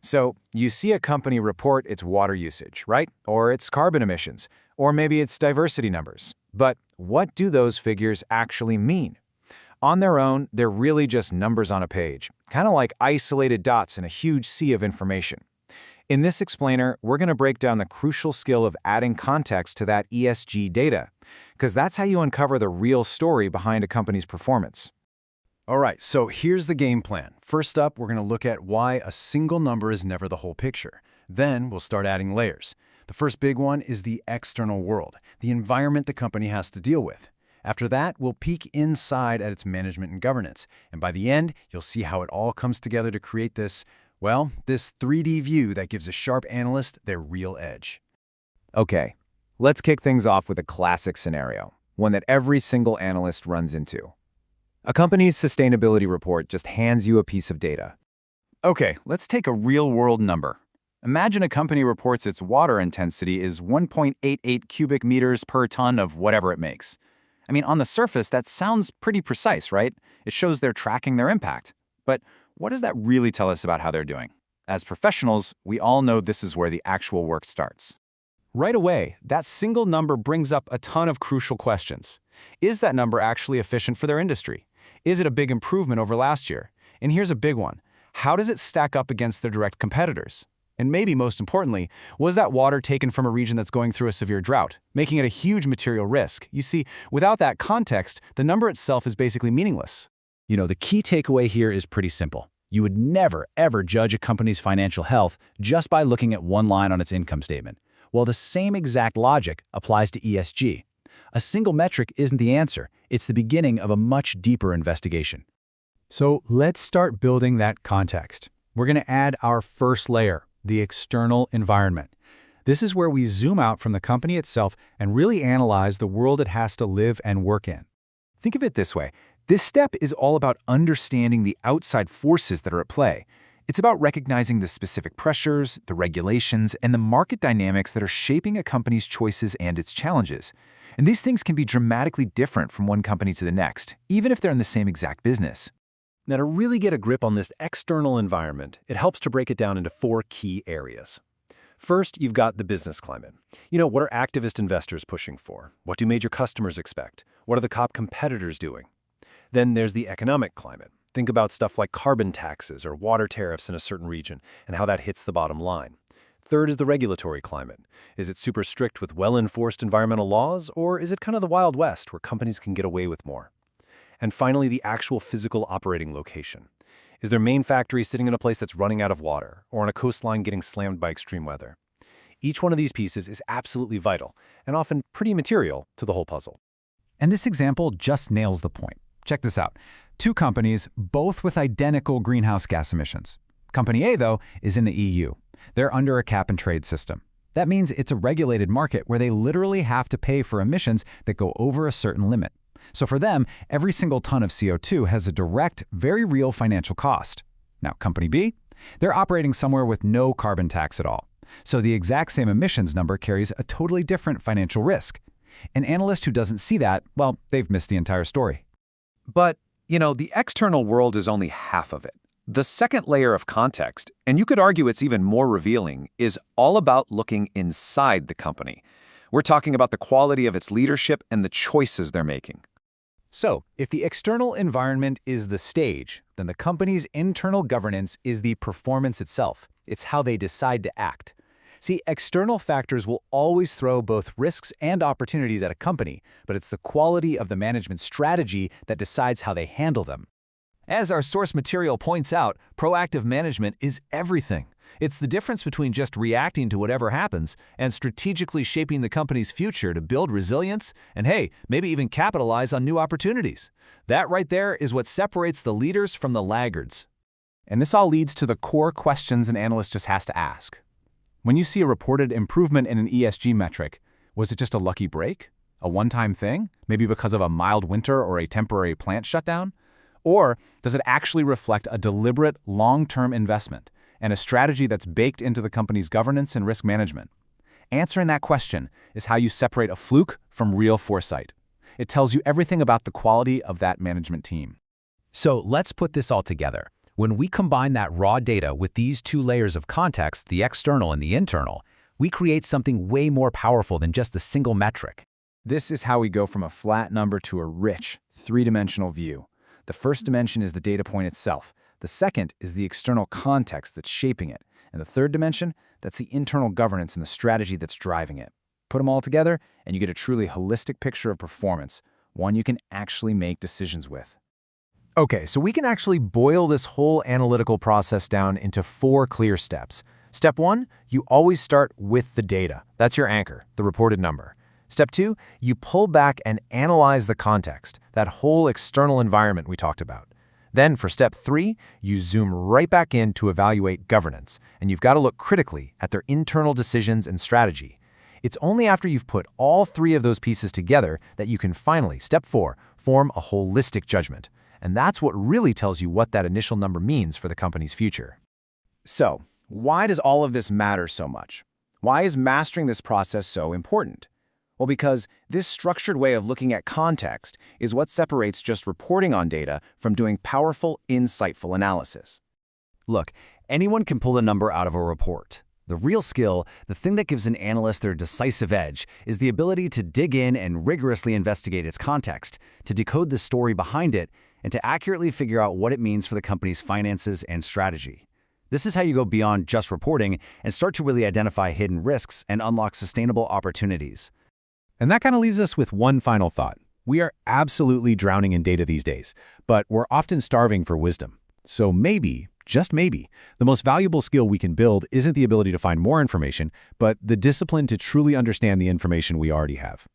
So you see a company report its water usage, right? Or its carbon emissions, or maybe its diversity numbers. But what do those figures actually mean? On their own, they're really just numbers on a page, kind of like isolated dots in a huge sea of information. In this explainer, we're going to break down the crucial skill of adding context to that ESG data, because that's how you uncover the real story behind a company's performance. All right, so here's the game plan. First up, we're going to look at why a single number is never the whole picture. Then we'll start adding layers. The first big one is the external world, the environment the company has to deal with. After that, we'll peek inside at its management and governance. And by the end, you'll see how it all comes together to create this 3D view that gives a sharp analyst their real edge. Okay, let's kick things off with a classic scenario, one that every single analyst runs into. A company's sustainability report just hands you a piece of data. Okay, let's take a real-world number. Imagine a company reports its water intensity is 1.88 cubic meters per ton of whatever it makes. I mean, on the surface, that sounds pretty precise, right? It shows they're tracking their impact. But what does that really tell us about how they're doing? As professionals, we all know this is where the actual work starts. Right away, that single number brings up a ton of crucial questions. Is that number actually efficient for their industry? Is it a big improvement over last year? And here's a big one. How does it stack up against their direct competitors? And maybe most importantly, was that water taken from a region that's going through a severe drought, making it a huge material risk? You see, without that context, the number itself is basically meaningless. The key takeaway here is pretty simple. You would never, ever judge a company's financial health just by looking at one line on its income statement. Well, the same exact logic applies to ESG. A single metric isn't the answer. It's the beginning of a much deeper investigation. So let's start building that context. We're going to add our first layer, the external environment. This is where we zoom out from the company itself and really analyze the world it has to live and work in. Think of it this way. This step is all about understanding the outside forces that are at play. It's about recognizing the specific pressures, the regulations, and the market dynamics that are shaping a company's choices and its challenges. And these things can be dramatically different from one company to the next, even if they're in the same exact business. Now, to really get a grip on this external environment, it helps to break it down into 4 key areas. First, you've got the business climate. What are activist investors pushing for? What do major customers expect? What are the top competitors doing? Then there's the economic climate. Think about stuff like carbon taxes or water tariffs in a certain region and how that hits the bottom line. Third is the regulatory climate. Is it super strict with well-enforced environmental laws, or is it kind of the Wild West where companies can get away with more? And finally, the actual physical operating location. Is their main factory sitting in a place that's running out of water, or on a coastline getting slammed by extreme weather? Each one of these pieces is absolutely vital, and often pretty material to the whole puzzle. And this example just nails the point. Check this out. 2 companies, both with identical greenhouse gas emissions. Company A, though, is in the EU. They're under a cap-and-trade system. That means it's a regulated market where they literally have to pay for emissions that go over a certain limit. So for them, every single ton of CO2 has a direct, very real financial cost. Now, Company B, they're operating somewhere with no carbon tax at all. So the exact same emissions number carries a totally different financial risk. An analyst who doesn't see that, well, they've missed the entire story. But, the external world is only half of it. The second layer of context, and you could argue it's even more revealing, is all about looking inside the company. We're talking about the quality of its leadership and the choices they're making. So, if the external environment is the stage, then the company's internal governance is the performance itself. It's how they decide to act. See, external factors will always throw both risks and opportunities at a company, but it's the quality of the management strategy that decides how they handle them. As our source material points out, proactive management is everything. It's the difference between just reacting to whatever happens and strategically shaping the company's future to build resilience and, hey, maybe even capitalize on new opportunities. That right there is what separates the leaders from the laggards. And this all leads to the core questions an analyst just has to ask. When you see a reported improvement in an ESG metric, was it just a lucky break? A one-time thing? Maybe because of a mild winter or a temporary plant shutdown? Or does it actually reflect a deliberate, long-term investment and a strategy that's baked into the company's governance and risk management? Answering that question is how you separate a fluke from real foresight. It tells you everything about the quality of that management team. So let's put this all together. When we combine that raw data with these two layers of context, the external and the internal, we create something way more powerful than just a single metric. This is how we go from a flat number to a rich, three-dimensional view. The first dimension is the data point itself. The second is the external context that's shaping it. And the third dimension, that's the internal governance and the strategy that's driving it. Put them all together, and you get a truly holistic picture of performance, one you can actually make decisions with. Okay, so we can actually boil this whole analytical process down into 4 clear steps. Step 1, you always start with the data. That's your anchor, the reported number. Step 2, you pull back and analyze the context, that whole external environment we talked about. Then for step 3, you zoom right back in to evaluate governance, and you've got to look critically at their internal decisions and strategy. It's only after you've put all 3 of those pieces together that you can finally, step 4, form a holistic judgment. And that's what really tells you what that initial number means for the company's future. So, why does all of this matter so much? Why is mastering this process so important? Well, because this structured way of looking at context is what separates just reporting on data from doing powerful, insightful analysis. Look, anyone can pull a number out of a report. The real skill, the thing that gives an analyst their decisive edge, is the ability to dig in and rigorously investigate its context, to decode the story behind it, and to accurately figure out what it means for the company's finances and strategy. This is how you go beyond just reporting and start to really identify hidden risks and unlock sustainable opportunities. And that kind of leaves us with one final thought. We are absolutely drowning in data these days, but we're often starving for wisdom. So maybe, just maybe, the most valuable skill we can build isn't the ability to find more information, but the discipline to truly understand the information we already have.